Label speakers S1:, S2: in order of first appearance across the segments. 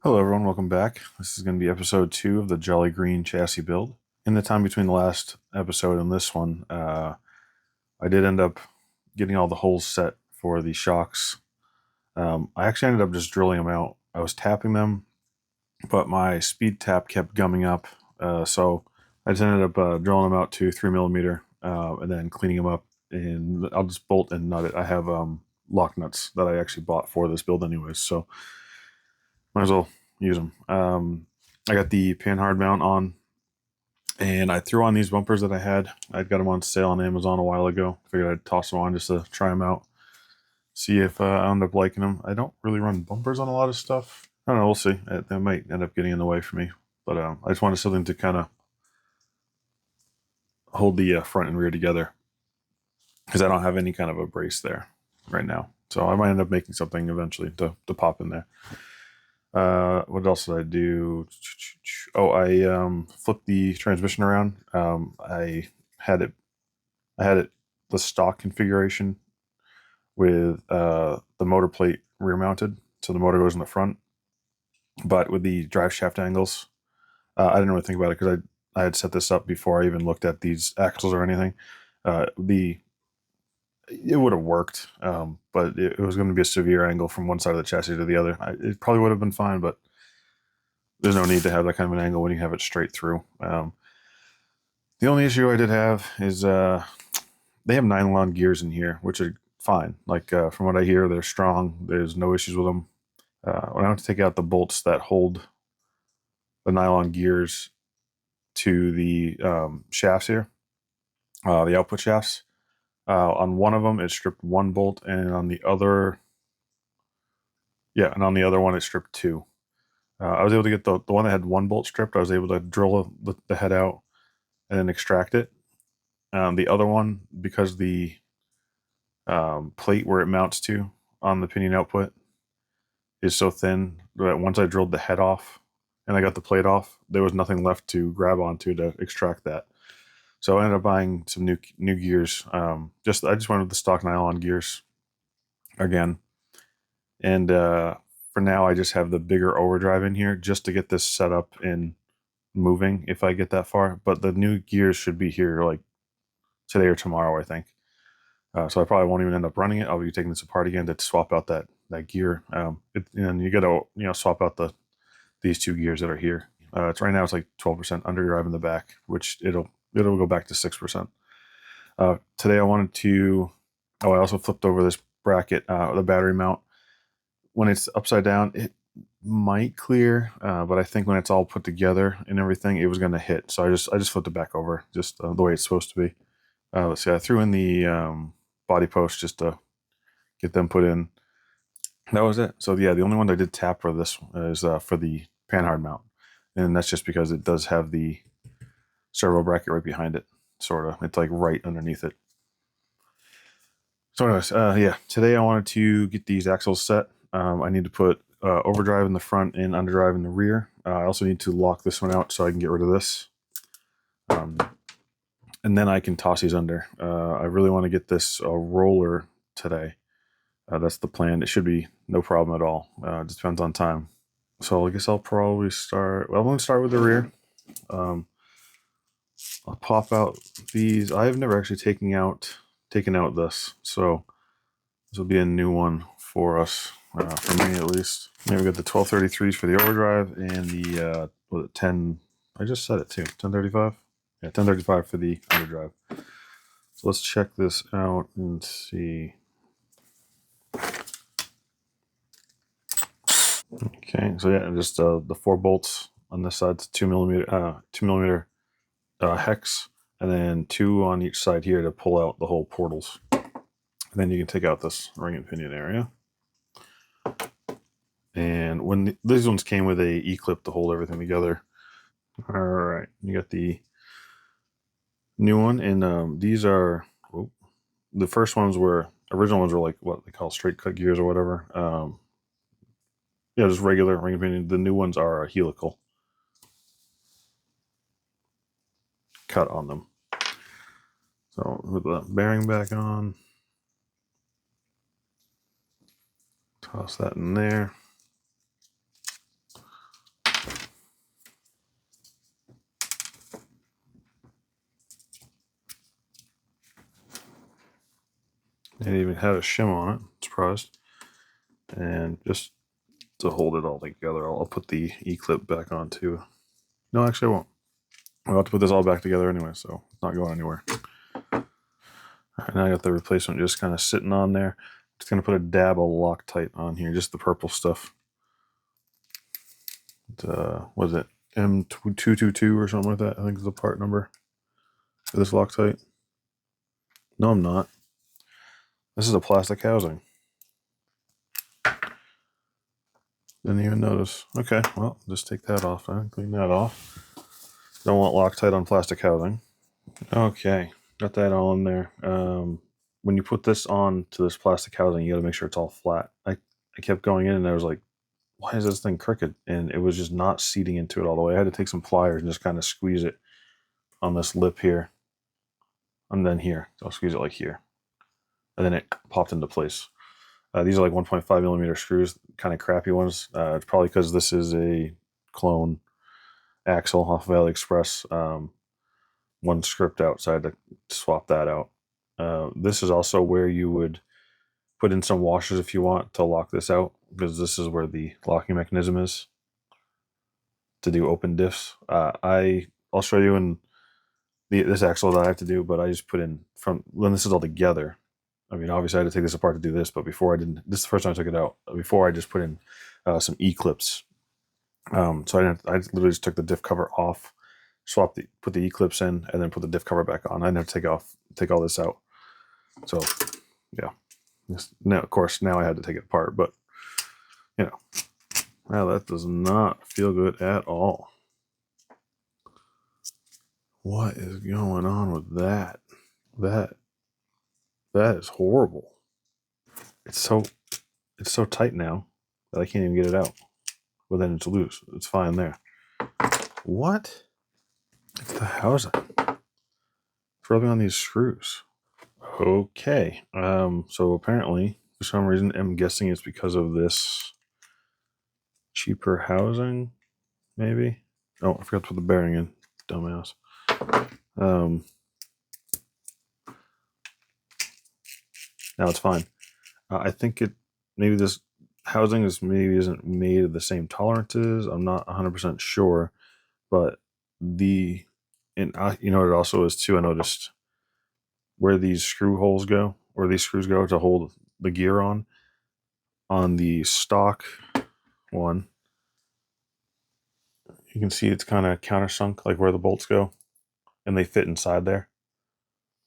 S1: Hello everyone, welcome back. This is going to be episode 2 of the Jolly Green chassis build. In the time between the last episode and this one, I did end up getting all the holes set for the shocks. I actually ended up just drilling them out. I was tapping them, but my speed tap kept gumming up, so I just ended up drilling them out to 3mm and then cleaning them up, and I'll just bolt and nut it. I have lock nuts that I actually bought for this build anyways, so might as well use them. I got the panhard mount on, and I threw on these bumpers that I had. I'd got them on sale on Amazon a while ago. Figured I'd toss them on just to try them out, see if I end up liking them. I don't really run bumpers on a lot of stuff. I don't know. We'll see. They might end up getting in the way for me, but I just wanted something to kind of hold the front and rear together because I don't have any kind of a brace there right now. So I might end up making something eventually to pop in there. What else did I do? Oh, I flipped the transmission around. Had it, I had it the stock configuration with the motor plate rear mounted, so the motor goes in the front. But with the drive shaft angles, I didn't really think about it because I had set this up before I even looked at these axles or anything. The It would have worked, but it was going to be a severe angle from one side of the chassis to the other. It probably would have been fine, but there's no need to have that kind of an angle when you have it straight through. The only issue I did have is they have nylon gears in here, which are fine. Like from what I hear, they're strong. There's no issues with them. When I have to take out the bolts that hold the nylon gears to the shafts here, the output shafts, on one of them it stripped one bolt, and on the other, and on the other one it stripped two. I was able to get the one that had one bolt stripped. I was able to drill the head out and then extract it. The other one, because the plate where it mounts to on the pinion output is so thin that once I drilled the head off and I got the plate off, there was nothing left to grab onto to extract that. So I ended up buying some new gears. I just went with the stock nylon gears again, and for now I just have the bigger overdrive in here just to get this set up and moving if I get that far. But the new gears should be here like today or tomorrow, I think. So I probably won't even end up running it. I'll be taking this apart again to swap out that gear. And you got to swap out these two gears that are here. It's right now it's like 12% underdrive in the back, which it'll go back to 6%. Today I wanted to. Oh, I also flipped over this bracket, the battery mount. When it's upside down, it might clear, but I think when it's all put together and everything, it was going to hit. So I just flipped it back over, just the way it's supposed to be. Let's see. I threw in the body posts just to get them put in. That was it. So yeah, the only one I did tap for this is for the panhard mount, and that's just because it does have the servo bracket right behind it. Sort of, it's like right underneath it. So anyways, yeah, today I wanted to get these axles set. I need to put overdrive in the front and underdrive in the rear. I also need to lock this one out so I can get rid of this. And then I can toss these under. I really want to get this roller today. That's the plan. It should be no problem at all. It just depends on time. So I guess I'll probably start. Well, I'm going to start with the rear. I'll pop out these. I've never actually taken out this, so this will be a new one for us, for me at least. Maybe we got the 1233s for the overdrive and the 10. I just said it too. 1035. Yeah, 1035 for the underdrive. So let's check this out and see. Okay, so yeah, just the 4 bolts on this side, 2mm hex, and then 2 on each side here to pull out the whole portals. And then you can take out this ring and pinion area. And when these ones came with a E-clip to hold everything together. All right, you got the new one, and these are the first ones original ones were like what they call straight cut gears or whatever. Just regular ring and pinion. The new ones are helical cut on them. So with the bearing back on, toss that in there. It even had a shim on it, surprised. And just to hold it all together, I'll put the E-clip back on too. No, actually I won't. I'll have to put this all back together anyway, so it's not going anywhere. All right, now I got the replacement just kind of sitting on there. Just going to put a dab of Loctite on here, just the purple stuff. What is it? M222 or something like that, I think is the part number for this Loctite. No, I'm not. This is a plastic housing. Didn't even notice. Okay, well, just take that off. Clean that off. Don't want Loctite on plastic housing. Okay, got that all in there. When you put this on to this plastic housing, you got to make sure it's all flat. I kept going in and I was like, why is this thing crooked? And it was just not seating into it all the way. I had to take some pliers and just kind of squeeze it on this lip here. And then here. So I'll squeeze it like here. And then it popped into place. These are like 1.5 millimeter screws, kind of crappy ones. It's probably because this is a clone axle off of AliExpress. One script out, so I had to swap that out. This is also where you would put in some washers if you want to lock this out, because this is where the locking mechanism is to do open diffs. I'll show you in this axle that I have to do, but I just put in from when this is all together. I mean, obviously I had to take this apart to do this, but before I didn't. This is the first time I took it out. Before I just put in some E-clips. So I literally just took the diff cover off, put the E-clips in, and then put the diff cover back on. I didn't have to take all this out. So yeah. Now, of course, now I had to take it apart, but you know, wow, that does not feel good at all. What is going on with that? That is horrible. It's so tight now that I can't even get it out. But then it's loose. It's fine there. What? It's the housing. It's rubbing on these screws. Okay. So apparently, for some reason, I'm guessing it's because of this cheaper housing, maybe. Oh, I forgot to put the bearing in. Dumbass. Now it's fine. I think maybe this housing isn't made of the same tolerances. I'm not 100% sure, but you know what it also is too. I noticed where these screw holes go, or these screws go to hold the gear on the stock one. You can see it's kind of countersunk, like where the bolts go, and they fit inside there.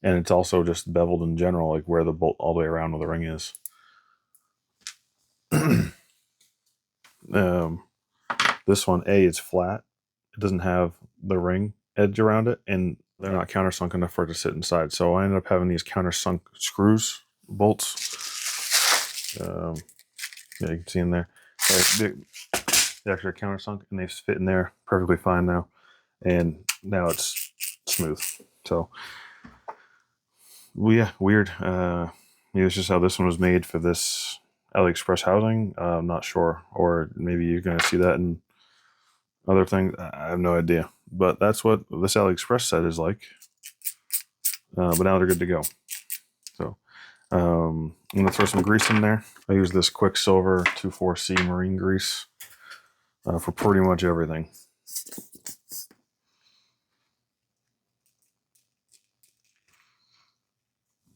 S1: And it's also just beveled in general, like where the bolt all the way around where the ring is. This one, it's flat. It doesn't have the ring edge around it, and they're not countersunk enough for it to sit inside. So I ended up having these countersunk screws, bolts. Yeah, you can see in there. They actually are countersunk, and they fit in there perfectly fine now. And now it's smooth. So, well, yeah, weird. Maybe it's just how this one was made for this AliExpress housing. I'm not sure. Or maybe you're going to see that in other things. I have no idea. But that's what this AliExpress set is like. But now they're good to go. So I'm going to throw some grease in there. I use this Quicksilver 24C marine grease for pretty much everything.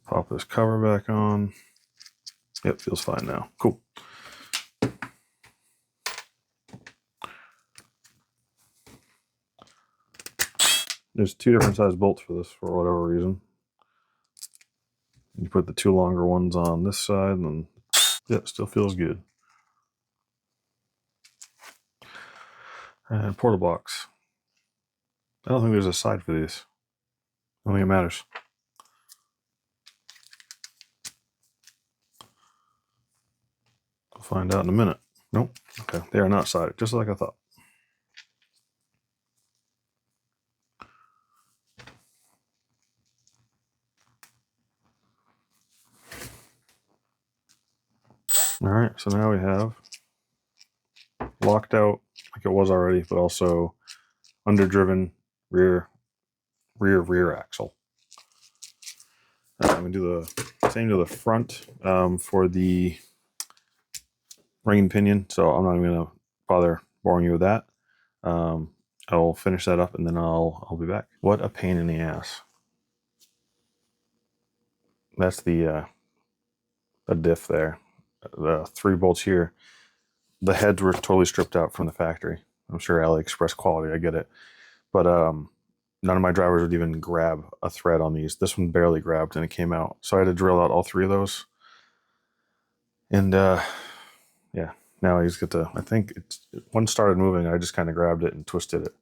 S1: Pop this cover back on. Yep, feels fine now. Cool. There's two different size bolts for this for whatever reason. You put the two longer ones on this side, and then yeah, it still feels good. And portal box. I don't think there's a side for these. I don't think it matters. We'll find out in a minute. Nope. Okay, they are not sided, just like I thought. All right, so now we have locked out like it was already, but also underdriven rear axle. I'm gonna do the same to the front for the ring and pinion, so I'm not even going to bother boring you with that. I'll finish that up and then I'll be back. What a pain in the ass. That's the diff there. The 3 bolts here. The heads were totally stripped out from the factory. I'm sure AliExpress quality, I get it. But none of my drivers would even grab a thread on these. This one barely grabbed and it came out. So I had to drill out all 3 of those. And yeah, now he's got the, I think one started moving. I just kind of grabbed it and twisted it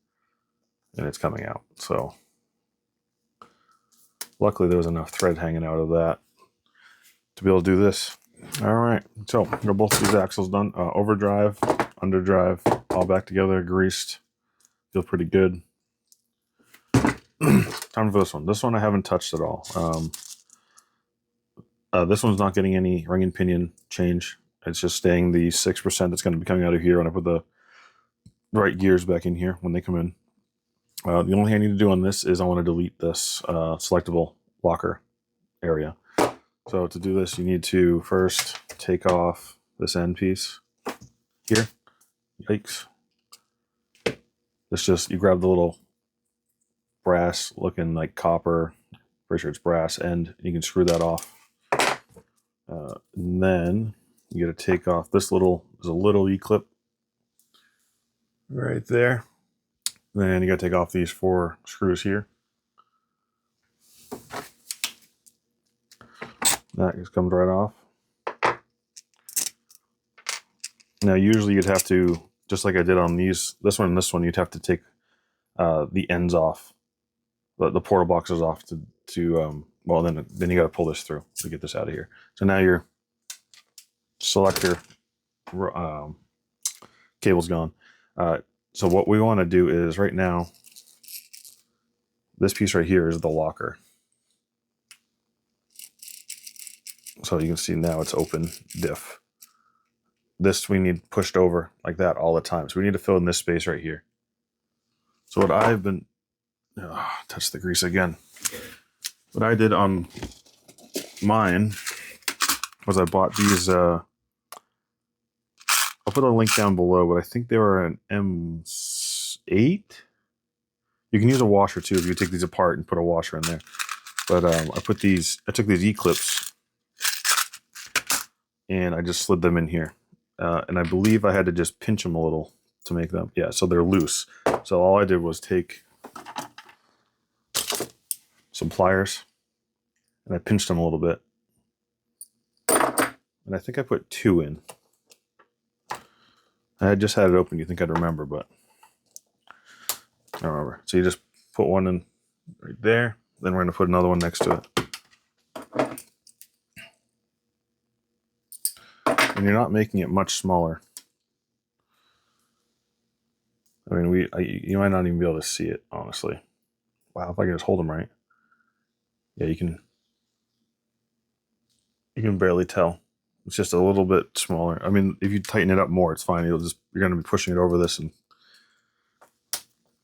S1: and it's coming out. So luckily there was enough thread hanging out of that to be able to do this. All right, so got both these axles done. Overdrive, underdrive, all back together, greased. Feel pretty good. Time for this one. This one I haven't touched at all. This one's not getting any ring and pinion change. It's just staying the 6% that's going to be coming out of here when I put the right gears back in here when they come in. The only thing I need to do on this is I want to delete this selectable locker area. So to do this, you need to first take off this end piece here. Yikes. It's just, you grab the little brass looking like copper, pretty sure it's brass end, you can screw that off. And then you got to take off this little, there's a little E-clip right there. Then you got to take off these 4 screws here. That just comes right off. Now usually you'd have to, just like I did on these, this one and this one, you'd have to take the ends off, the portal boxes off to well, then you got to pull this through to get this out of here. So now your selector cable's gone. So what we want to do is right now, this piece right here is the locker. So you can see now it's open diff. This we need pushed over like that all the time. So we need to fill in this space right here. So what I've been, touch the grease again. What I did on mine was I bought these, I'll put a link down below, but I think they were an M8. You can use a washer too if you take these apart and put a washer in there. But I took these E-clips and I just slid them in here. And I believe I had to just pinch them a little to make them, yeah, so they're loose. So all I did was take some pliers and I pinched them a little bit. And I think I put 2 in. I just had it open, you think I'd remember, but I don't remember. So you just put one in right there, then we're going to put another one next to it. And you're not making it much smaller. I mean, you might not even be able to see it, honestly. Wow, if I can just hold them right. Yeah, you can barely tell. It's just a little bit smaller. I mean, if you tighten it up more, it's fine. You're going to be pushing it over this and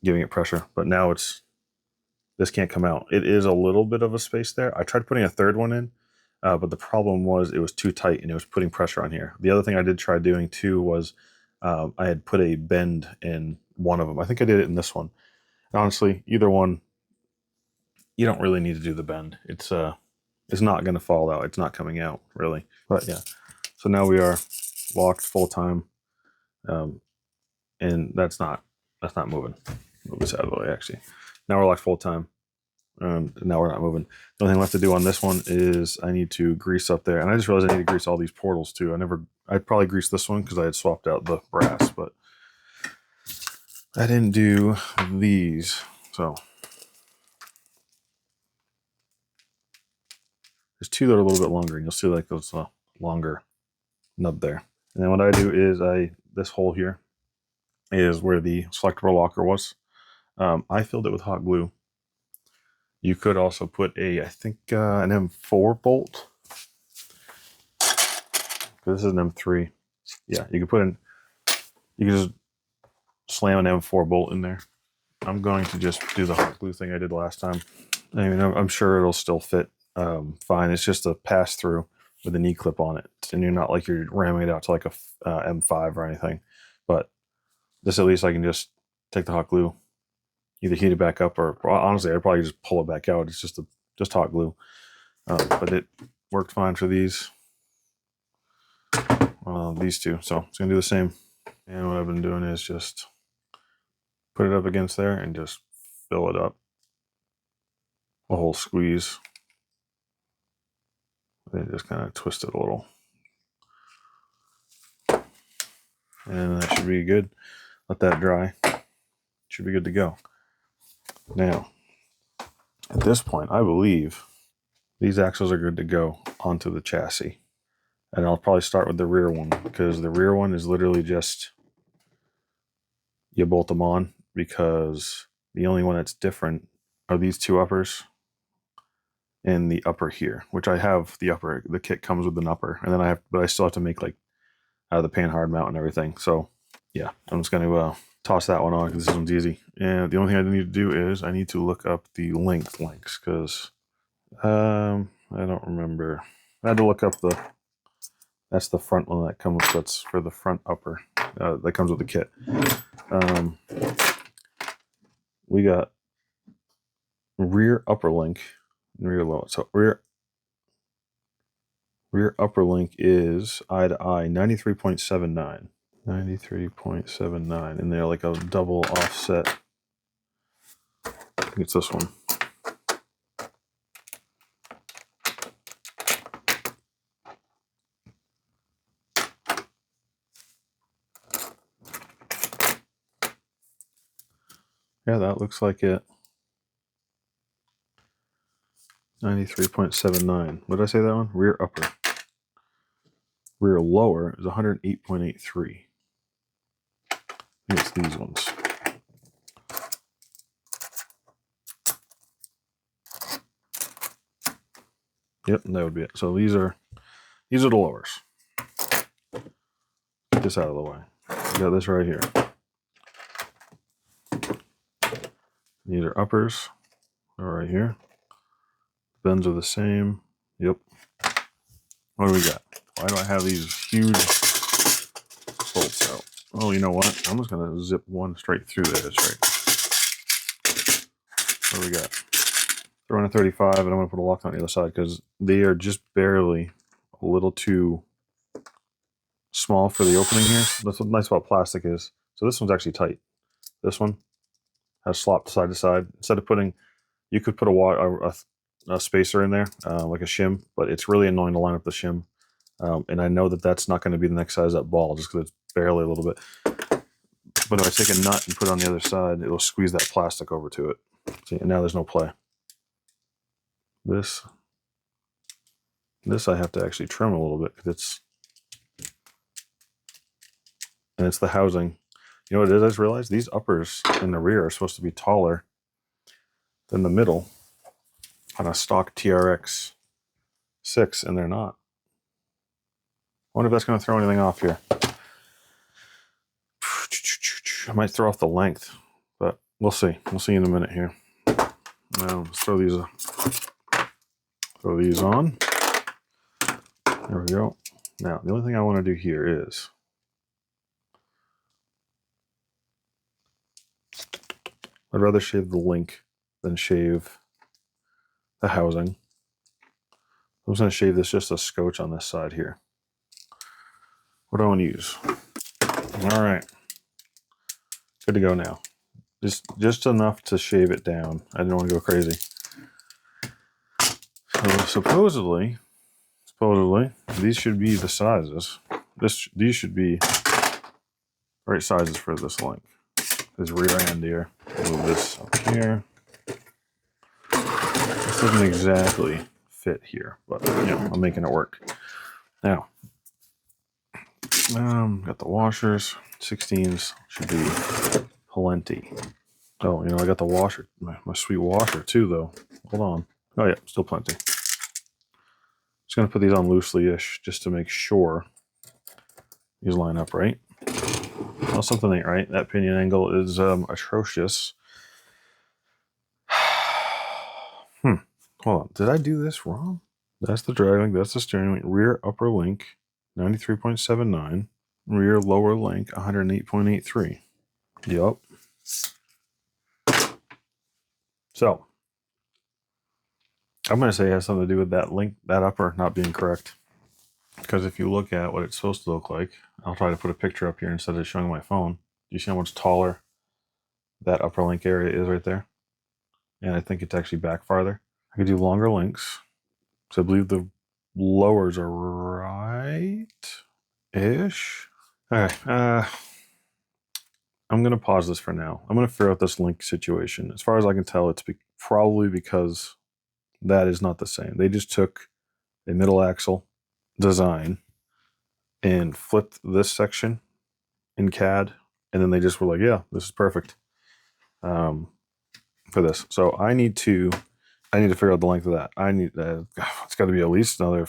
S1: giving it pressure. But now this can't come out. It is a little bit of a space there. I tried putting a 3rd one in, but the problem was it was too tight and it was putting pressure on here. The other thing I did try doing too was I had put a bend in one of them. I think I did it in this one. And honestly, either one, you don't really need to do the bend. It's not going to fall out. It's not coming out really. But yeah, so now we are locked full time, and that's not moving. Move this out of the way. Actually, now we're locked full time. Now we're not moving. The only thing left to do on this one is I need to grease up there, and I just realized I need to grease all these portals too. I'd probably grease this one because I had swapped out the brass, but I didn't do these. So there's 2 that are a little bit longer, and you'll see like those longer nub there. And then what I do is this hole here is where the selectable locker was. I filled it with hot glue. You could also put I think an M4 bolt. This is an M3. Yeah, you can just slam an M4 bolt in there. I'm going to just do the hot glue thing I did last time. I mean, I'm sure it'll still fit fine. It's just a pass through with a knee clip on it, and you're not like you're ramming it out to like a M5 or anything. But this, at least I can just take the hot glue, either heat it back up, or honestly, I'd probably just pull it back out. It's just hot glue. But it worked fine for these two. So it's gonna do the same. And what I've been doing is just put it up against there and just fill it up. A whole squeeze. Then just kind of twist it a little. And that should be good. Let that dry. Should be good to go. Now, at this point, I believe these axles are good to go onto the chassis. And I'll probably start with the rear one, because the rear one is literally just, you bolt them on, because the only one that's different are these two uppers and the upper here, which I have the upper. The kit comes with an upper, and then but I still have to make like the pan hard mount and everything. So yeah, I'm just going to toss that one on because this one's easy. And the only thing I need to do is I need to look up the links, because I don't remember. I had to look up that's the front one that's for the front upper that comes with the kit. We got rear upper link and rear lower. So rear upper link is eye to eye 93.79. 93.79, and they're like a double offset. I think it's this one. Yeah, that looks like it. 93.79. What did I say that one? Rear upper. Rear lower is 108.83. I think it's these ones. Yep, that would be it. So these are the lowers. Get this out of the way. We got this right here. These are uppers. They're right here. Bends are the same. Yep. What do we got? Why do I have these huge bolts out? Oh, you know what? I'm just going to zip one straight through there. That's right. What do we got? Throw in a 35, and I'm going to put a lock on the other side because they are just barely a little too small for the opening here. That's what's nice about plastic is. So this one's actually tight. This one has slopped side to side. Instead of putting, you could put a spacer in there, like a shim, but it's really annoying to line up the shim. And I know that that's not going to be the next size up ball just because it's barely a little bit. But if I take a nut and put it on the other side, it'll squeeze that plastic over to it. See, and now there's no play. This I have to actually trim a little bit because it's the housing. You know what it is? I just realized these uppers in the rear are supposed to be taller than the middle on a stock TRX-6, and they're not. I wonder if that's going to throw anything off here. I might throw off the length, but we'll see. We'll see in a minute here. Now let's throw these on. There we go. Now the only thing I want to do here is I'd rather shave the link than shave the housing. I'm just going to shave this just a scotch on this side here. What do I want to use? All right. Good to go now. Just enough to shave it down. I didn't want to go crazy. So supposedly, these should be the sizes. These should be the right sizes for this link. This rear end here. Move this up here. This doesn't exactly fit here, but you know, I'm making it work. Now, got the washers. 16s should be plenty. Oh, you know, I got the washer, my sweet washer too, though. Hold on. Oh yeah, still plenty. Just gonna put these on loosely-ish just to make sure these line up right. Well, something ain't right. That pinion angle is atrocious. Hold on, did I do this wrong? That's the drag link, that's the steering link, rear upper link, 93.79, rear lower link, 108.83. Yup. So, I'm going to say it has something to do with that link, that upper not being correct. Because if you look at what it's supposed to look like, I'll try to put a picture up here instead of showing my phone. You see how much taller that upper link area is right there? And I think it's actually back farther. I could do longer links. So I believe the lowers are right-ish. Okay, I'm going to pause this for now. I'm going to figure out this link situation. As far as I can tell, it's probably because that is not the same. They just took a middle axle design and flipped this section in CAD, and then they just were like, yeah, this is perfect for this. So I need to figure out the length of that. I need it's got to be at least another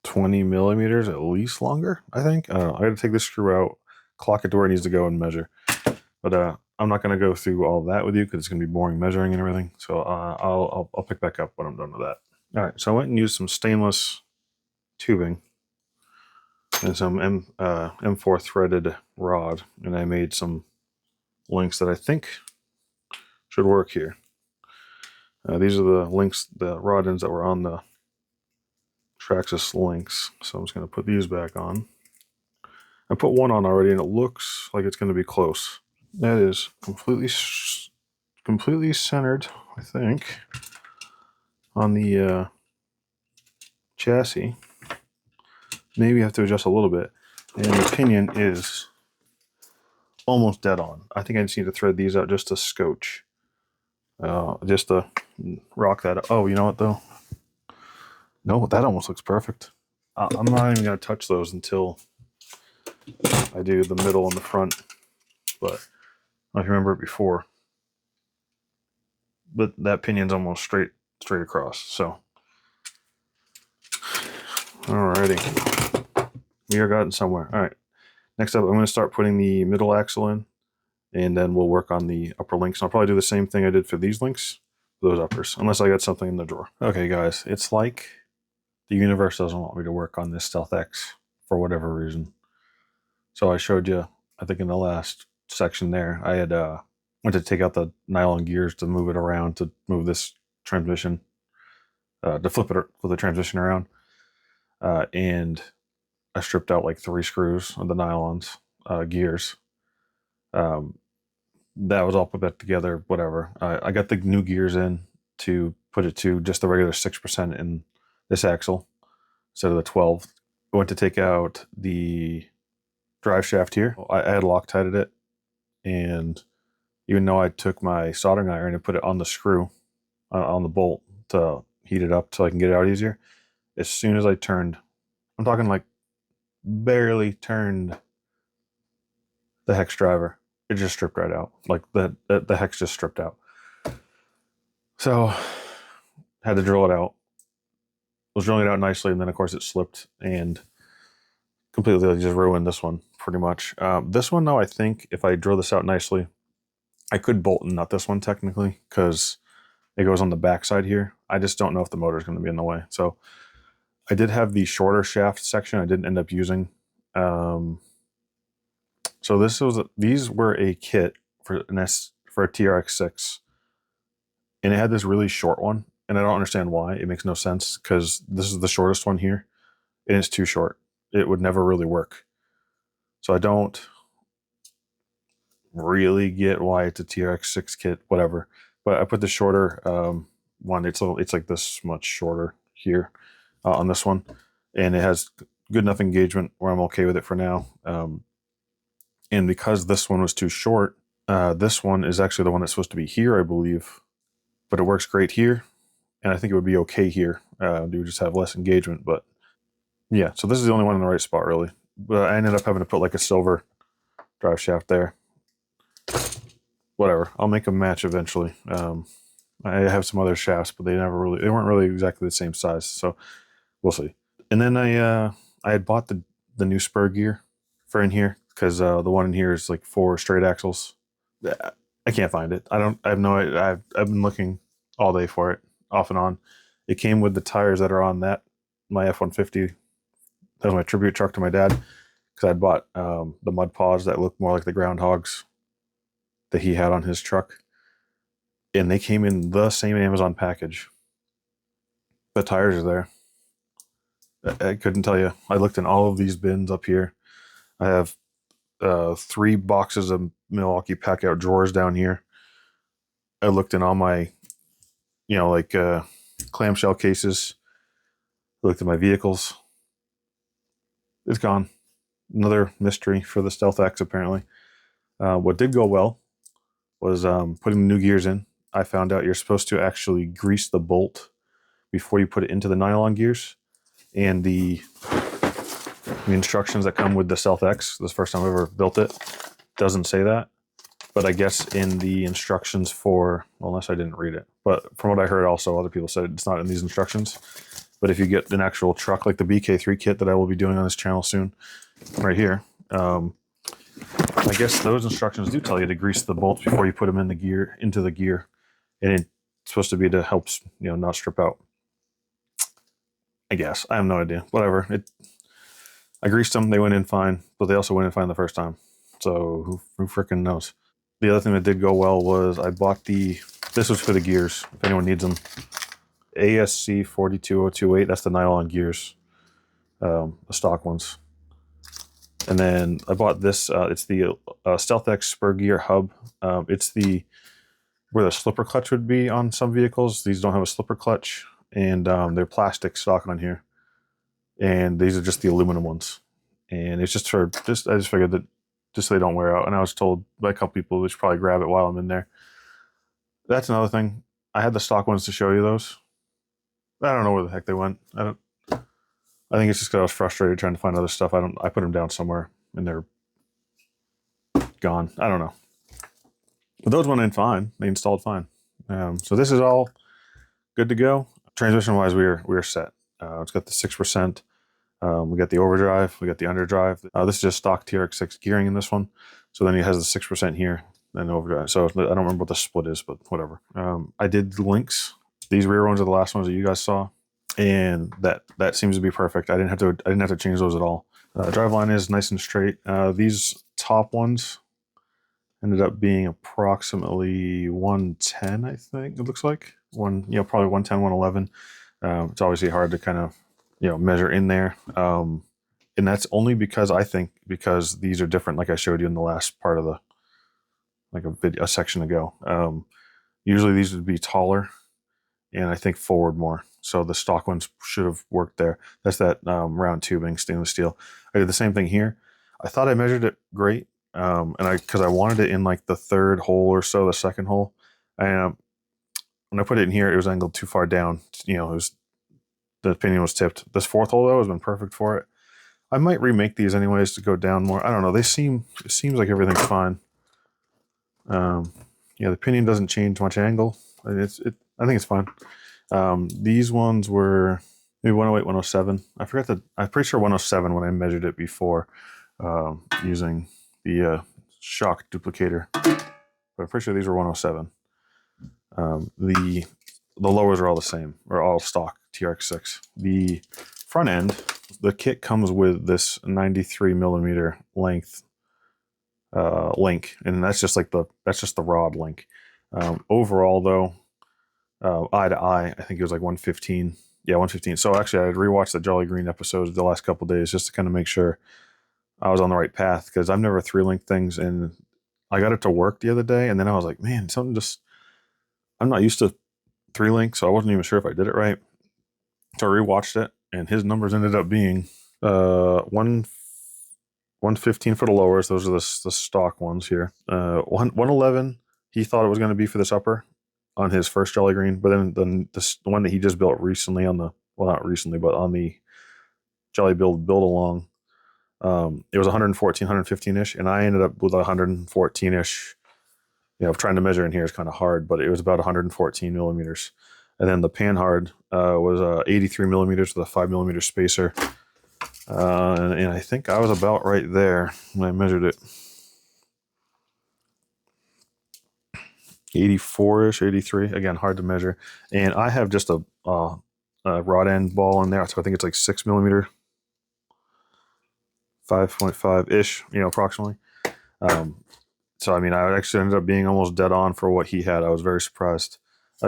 S1: 20 millimeters, at least longer, I think. I don't know. I got to take this screw out, clock it to where it needs to go, and measure. But I'm not going to go through all that with you because it's going to be boring measuring and everything. So I'll pick back up when I'm done with that. All right, so I went and used some stainless tubing and some M4 threaded rod, and I made some links that I think should work here. These are the links, the rod ends that were on the TRX-6 links. So I'm just going to put these back on. I put one on already, and it looks like it's going to be close. That is completely centered, I think, on the chassis. Maybe I have to adjust a little bit. And the pinion is almost dead on. I think I just need to thread these out just to scotch. Just to rock that up. Oh, you know what though? No, that almost looks perfect. I'm not even going to touch those until I do the middle and the front. But I don't know if you remember it before. But that pinion's almost straight across. So, alrighty. We are gotten somewhere. All right. Next up, I'm going to start putting the middle axle in, and then we'll work on the upper links. And I'll probably do the same thing I did for these links, those uppers, unless I got something in the drawer. Okay, guys, it's like the universe doesn't want me to work on this Stealth X for whatever reason. So I showed you, I think in the last section there, I had went to take out the nylon gears to move it around, to move this transmission, to flip the transmission around. And I stripped out like 3 screws of the nylons gears. That was all put back together, whatever. I got the new gears in to put it to just the regular 6% in this axle instead of the 12. I went to take out the drive shaft here. I had Loctited it, and even though I took my soldering iron and put it on the screw, on the bolt to heat it up so I can get it out easier, as soon as I turned, I'm talking like barely turned the hex driver, it just stripped right out. Like the hex just stripped out. So had to drill it out. Was drilling it out nicely, and then of course it slipped and completely just ruined this one pretty much. This one though, I think if I drill this out nicely, I could bolt and nut this one technically because it goes on the back side here. I just don't know if the motor is going to be in the way. So I did have the shorter shaft section I didn't end up using. So these were a kit for a TRX-6, and it had this really short one, and I don't understand why. It makes no sense because this is the shortest one here, and it's too short. It would never really work. So I don't really get why it's a TRX-6 kit, whatever. But I put the shorter one. It's like this much shorter here on this one, and it has good enough engagement where I'm okay with it for now. And because this one was too short, this one is actually the one that's supposed to be here, I believe, but it works great here, and I think it would be okay here. You would just have less engagement, but yeah. So this is the only one in the right spot, really. But I ended up having to put like a silver drive shaft there. Whatever, I'll make them match eventually. I have some other shafts, but they weren't really exactly the same size, so we'll see. And then I had bought the new spur gear for in here because the one in here is like 4 straight axles. I can't find it. I have no idea. I've been looking all day for it, off and on. It came with the tires that are on my F-150. That was my tribute truck to my dad, because I'd bought the mud paws that looked more like the groundhogs that he had on his truck. And they came in the same Amazon package. The tires are there. I couldn't tell you. I looked in all of these bins up here. I have 3 boxes of Milwaukee pack-out drawers down here. I looked in all my, like clamshell cases. I looked at my vehicles. It's gone. Another mystery for the Stealth X, apparently. What did go well was putting the new gears in. I found out you're supposed to actually grease the bolt before you put it into the nylon gears. And the instructions that come with the Stealth X, this is the first time I've ever built it, doesn't say that. But I guess in the instructions for, well, unless I didn't read it, but from what I heard also, other people said it's not in these instructions. But if you get an actual truck like the BK3 kit that I will be doing on this channel soon, right here, I guess those instructions do tell you to grease the bolts before you put them into the gear. And it's supposed to be to help, not strip out. I guess. I have no idea. Whatever. I greased them. They went in fine, but they also went in fine the first time. So who freaking knows? The other thing that did go well was I bought this was for the gears, if anyone needs them. ASC 42028, that's the nylon gears, the stock ones. And then I bought this, it's the Stealth X spur gear hub. It's where the slipper clutch would be on some vehicles. These don't have a slipper clutch, and they're plastic stock on here. And these are just the aluminum ones. And it's just I just figured that just so they don't wear out. And I was told by a couple people we should probably grab it while I'm in there. That's another thing. I had the stock ones to show you those. I don't know where the heck they went. I think it's just because I was frustrated trying to find other stuff. I put them down somewhere and they're gone. I don't know. But those went in fine. They installed fine. So this is all good to go. Transmission wise, we are set. It's got the 6%. We got the overdrive. We got the underdrive. This is just stock TRX-6 gearing in this one. So then it has the 6% here and overdrive. So I don't remember what the split is, but whatever. I did the links. These rear ones are the last ones that you guys saw, and that seems to be perfect. I didn't have to change those at all. Driveline is nice and straight. These top ones ended up being approximately 110, I think it looks like. Probably 110, 111. It's obviously hard to kind of, measure in there. And that's only because these are different, like I showed you in the last part of a section ago. Usually these would be taller and I think forward more. So the stock ones should have worked there. That's that round tubing, stainless steel. I did the same thing here. I thought I measured it great. Because I wanted it in like the third hole or so, the second hole. And when I put it in here, it was angled too far down. The pinion was tipped. This fourth hole though has been perfect for it. I might remake these anyways to go down more. I don't know. It seems like everything's fine. The pinion doesn't change much angle. I think it's fine. These ones were maybe 108, 107. I'm pretty sure 107 when I measured it before using the shock duplicator. But I'm pretty sure these were 107. The lowers are all the same, or all stock TRX-6. The front end, the kit comes with this 93 millimeter length link, and that's just the rod link. Overall, though, eye to eye, I think it was like 115. Yeah, 115. So actually, I had rewatched the Jolly Green episodes the last couple days just to kind of make sure I was on the right path, because I've never 3-link things, and I got it to work the other day, and then I was like, man, I'm not used to 3-link, so I wasn't even sure if I did it right. So I rewatched it, and his numbers ended up being 115 for the lowers. Those are the stock ones here. 111, he thought it was going to be for this upper on his first Jolly Green, but then the one that he just built recently not recently, but on the Jolly Build along, it was 114, 115-ish, and I ended up with 114-ish. Trying to measure in here is kind of hard, but it was about 114 millimeters. And then the Panhard was 83 millimeters with a 5 millimeter spacer. And I think I was about right there when I measured it. 84-ish, 83. Again, hard to measure. And I have just a rod end ball in there. So I think it's like 6mm, 5.5-ish, approximately. So I mean, I actually ended up being almost dead on for what he had. I was very surprised.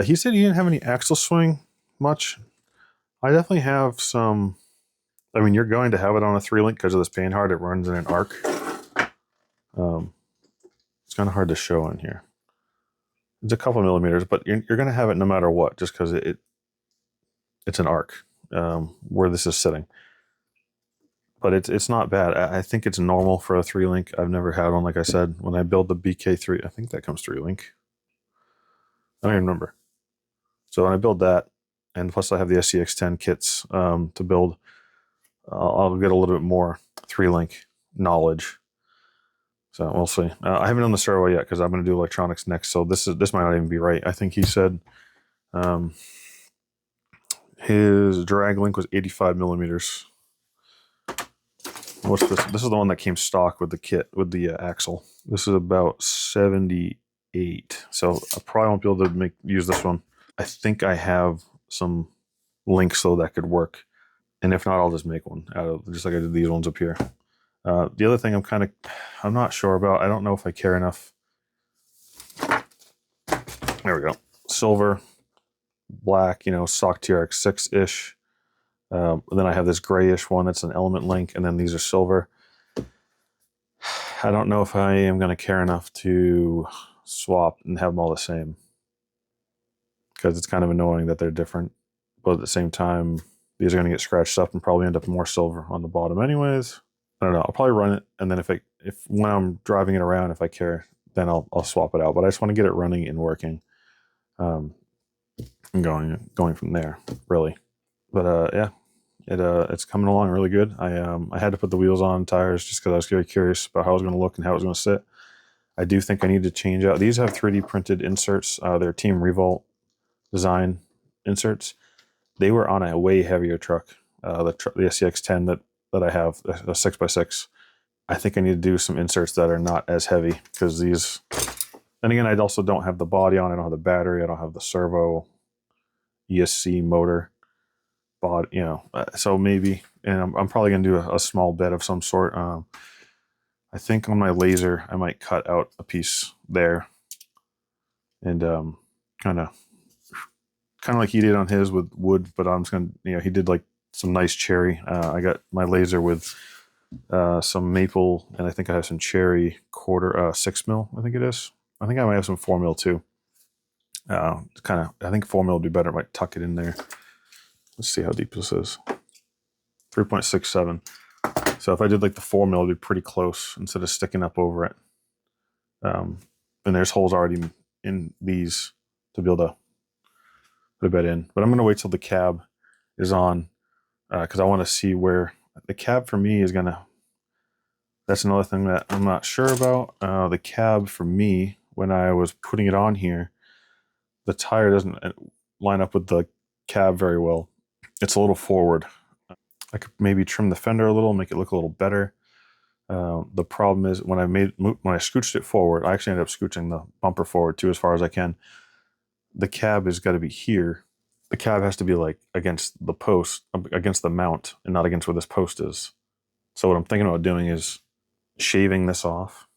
S1: He said he didn't have any axle swing much. I definitely have some. I mean, you're going to have it on a 3-link because of this panhard. It runs in an arc. It's kind of hard to show in here. It's a couple millimeters, but you're going to have it no matter what, just because it's an arc where this is sitting. But it's not bad. I think it's normal for a 3-link. I've never had one, like I said. When I build the BK3, I think that comes 3-link. I don't even remember. So when I build that, and plus I have the SCX10 kits to build, I'll get a little bit more 3-link knowledge. So we'll see. I haven't done the servo yet because I'm going to do electronics next. So this might not even be right. I think he said his drag link was 85mm. What's this? This is the one that came stock with the kit with the axle. This is about 78. So I probably won't be able to use this one. I think I have some links though that could work, and if not, I'll just make one out of just like I did these ones up here. The other thing I'm not sure about. I don't know if I care enough. There we go. Silver, black, stock TRX-6 ish. Then I have this grayish one that's an element link, and then these are silver. I don't know if I am going to care enough to swap and have them all the same, because it's kind of annoying that they're different, but at the same time, these are going to get scratched up and probably end up more silver on the bottom anyways. I don't know. I'll probably run it, and then if when I'm driving it around, if I care, then I'll swap it out. But I just want to get it running and working, and going from there, really. But yeah, it's coming along really good. I had to put the wheels on tires just because I was very curious about how it was going to look and how it was going to sit. I do think I need to change out. These have 3D printed inserts. They're Team Revolt design inserts. They were on a way heavier truck, the SCX10 that I have, a 6x6. I think I need to do some inserts that are not as heavy, because these. And again, I also don't have the body on. I don't have the battery. I don't have the servo ESC motor. Body, so maybe, and I'm probably gonna do a small bed of some sort. I think on my laser I might cut out a piece there, and kind of like he did on his with wood, but I'm just gonna, he did like some nice cherry. I got my laser with some maple, and I think I have some cherry 6mm. I think it is. I think I might have some 4mm too. I think 4mm would be better. I might tuck it in there. Let's see how deep this is. 3.67. So if I did like the 4mm, it'd be pretty close instead of sticking up over it. And there's holes already in these to be able to put a bed in. But I'm going to wait till the cab is on, because I want to see where the cab for me is going to. That's another thing that I'm not sure about. The cab for me, when I was putting it on here, the tire doesn't line up with the cab very well. It's a little forward. I could maybe trim the fender a little, make it look a little better. The problem is when I scooched it forward, I actually ended up scooching the bumper forward too as far as I can. The cab has got to be here. The cab has to be like against the post, against the mount, and not against where this post is. So what I'm thinking about doing is shaving this off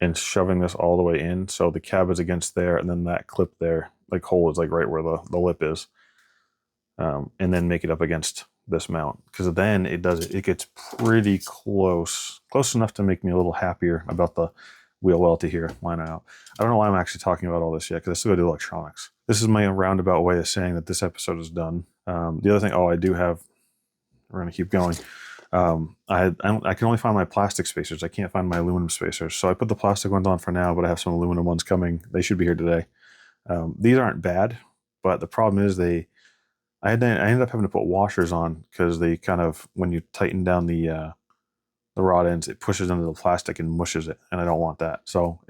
S1: and shoving this all the way in, so the cab is against there, and then that clip there, like hole, is like right where the lip is, and then make it up against this mount, because then it gets pretty close enough to make me a little happier about the wheel welty here line out. I don't know why I'm actually talking about all this yet, because I still gotta do electronics. This is my roundabout way of saying that this episode is done. The other thing, I do have, we're gonna keep going. I can only find my plastic spacers. I can't find my aluminum spacers, so I put the plastic ones on for now, but I have some aluminum ones coming. They should be here today. These aren't bad, but the problem is I ended up having to put washers on, because they kind of, when you tighten down the rod ends, it pushes into the plastic and mushes it, and I don't want that. So,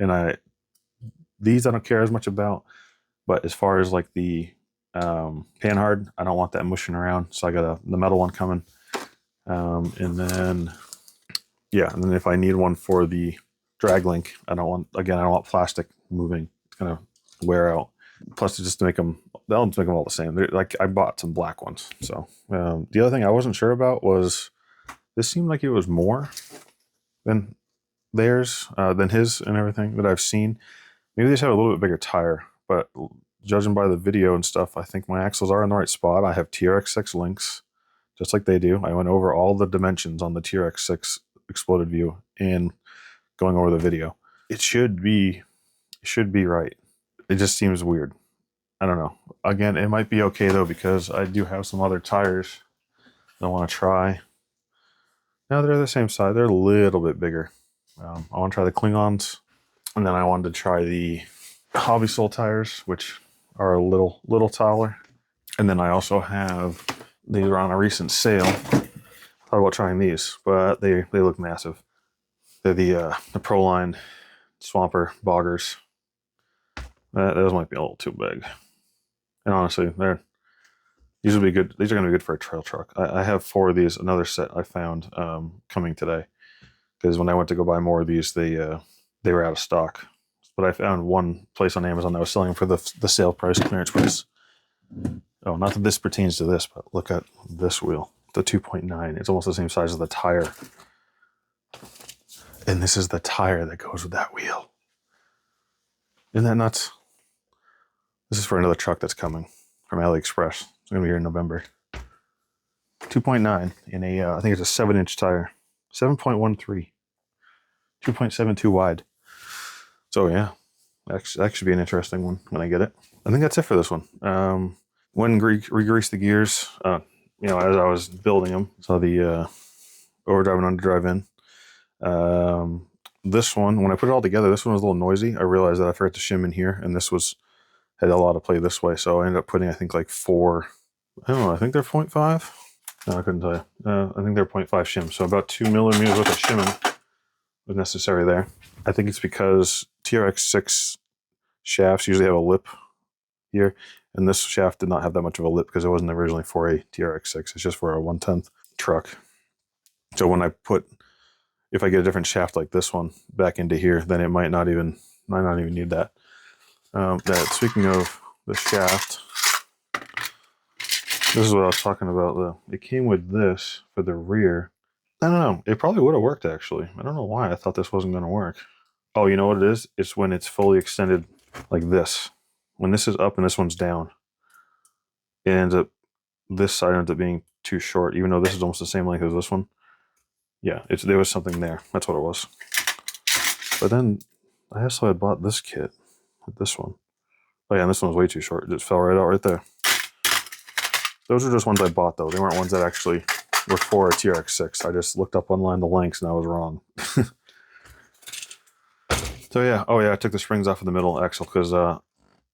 S1: these I don't care as much about, but as far as like the panhard, I don't want that mushing around. So I got the metal one coming, and then if I need one for the drag link, I don't want plastic moving. It's gonna wear out. Plus, just to make them, they'll just make them all the same. They're, like I bought some black ones. So the other thing I wasn't sure about was this seemed like it was more than theirs, than his and everything that I've seen. Maybe they just have a little bit bigger tire, but judging by the video and stuff, I think my axles are in the right spot. I have TRX-6 links, just like they do. I went over all the dimensions on the TRX-6 exploded view and going over the video. It should be right. It just seems weird. I don't know. Again, it might be okay though, because I do have some other tires that I want to try. Now they're the same size. They're a little bit bigger. I want to try the Klingons, and then I wanted to try the Hobby Soul tires, which are a little taller. And then I also have, these are on a recent sale. Thought about trying these, but they look massive. They're the Proline Swamper Boggers. Those might be a little too big. And honestly, these will be good. These are going to be good for a trail truck. I have 4 of these. Another set I found coming today, because when I went to go buy more of these, they were out of stock. But I found one place on Amazon that was selling them for the sale price, clearance price. Oh, not that this pertains to this, but look at this wheel, the 2.9. It's almost the same size as the tire. And this is the tire that goes with that wheel. Isn't that nuts? This is for another truck that's coming from AliExpress. It's going to be here in November. 2.9 in a, I think it's a 7-inch tire. 7.13. 2.72 wide. So yeah, that should be an interesting one when I get it. I think that's it for this one. When re-grease the gears, as I was building them, so the overdrive and underdrive in. This one, when I put it all together, this one was a little noisy. I realized that I forgot to shim in here, and this had a lot of play this way. So I ended up putting, I think, like 4. I don't know. I think they're 0.5. No, I couldn't tell you. I think they're 0.5 shim. So about 2 millimeters worth of shimming was necessary there. I think it's because TRX-6 shafts usually have a lip here, and this shaft did not have that much of a lip because it wasn't originally for a TRX-6. It's just for a 1/10 truck. So when if I get a different shaft like this one back into here, then it might not even need that. Speaking of the shaft, this is what I was talking about though. It came with this for the rear. I don't know. It probably would have worked actually. I don't know why I thought this wasn't going to work. Oh, you know what it is? It's when it's fully extended like this. When this is up and this one's down, this side ends up being too short, even though this is almost the same length as this one. Yeah, there was something there. That's what it was. But then I also had bought this kit with this one. Oh yeah, and this one was way too short. It just fell right out right there. Those are just ones I bought though. They weren't ones that actually were for a TRX-6. I just looked up online the lengths and I was wrong. So yeah, oh yeah, I took the springs off of the middle axle because I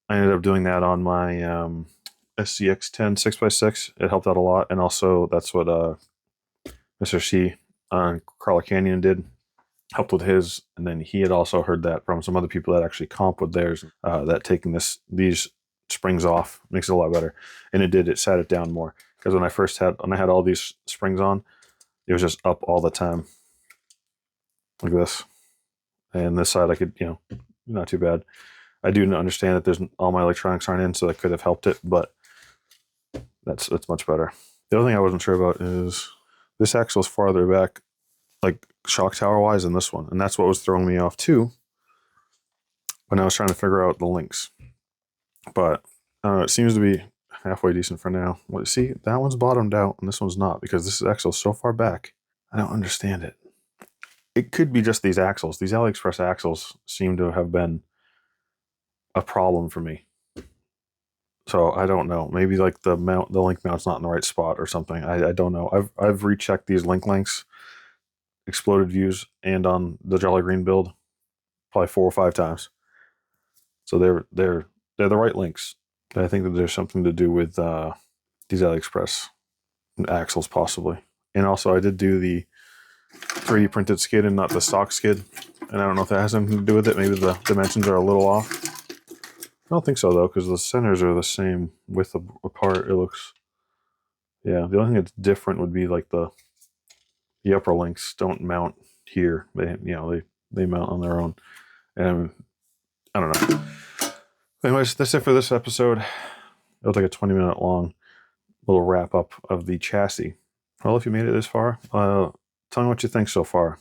S1: ended up doing that on my SCX10 6x6. It helped out a lot, and also that's what Mr. C on Crawler Canyon did. Helped with his, and then he had also heard that from some other people that actually comp with theirs, that taking these springs off makes it a lot better. And it sat it down more, because when I had all these springs on, it was just up all the time like this. And this side I could, not too bad. I do understand that all my electronics aren't in, so that could have helped it, but that's much better. The other thing I wasn't sure about is this axle is farther back, like shock tower wise, than this one, and that's what was throwing me off too when I was trying to figure out the links. But I don't know, it seems to be halfway decent for now. Well, see, that one's bottomed out and this one's not, because this axle is so far back. I don't understand it. It could be just these axles. These AliExpress axles seem to have been a problem for me. So I don't know. Maybe like the link mount's not in the right spot or something. I don't know. I've rechecked these link lengths, exploded views, and on the Jolly Green build probably 4 or 5 times. So they're the right links. But I think that there's something to do with these AliExpress axles possibly. And also I did do the 3D printed skid and not the stock skid. And I don't know if that has anything to do with it. Maybe the dimensions are a little off. I don't think so though, because the centers are the same width apart. It looks, yeah. The only thing that's different would be like the upper links don't mount here. They mount on their own, and I don't know. Anyways, that's it for this episode. It was like a 20-minute long little wrap up of the chassis. Well, if you made it this far, tell me what you think so far.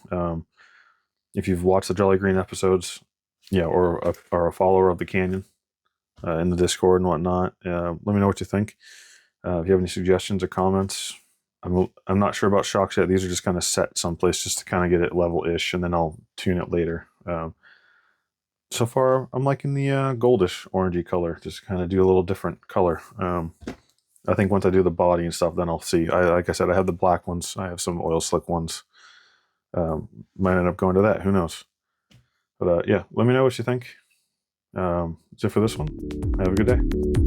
S1: If you've watched the Jolly Green episodes, yeah, or a follower of the Canyon in the Discord and whatnot, let me know what you think. If you have any suggestions or comments, I'm not sure about shocks yet. These are just kind of set someplace just to kind of get it level-ish, and then I'll tune it later. So far, I'm liking the goldish orangey color. Just kind of do a little different color. I think once I do the body and stuff, then I'll see. Like I said, I have the black ones. I have some oil slick ones. Might end up going to that. Who knows? But yeah, let me know what you think. That's it for this one. Have a good day.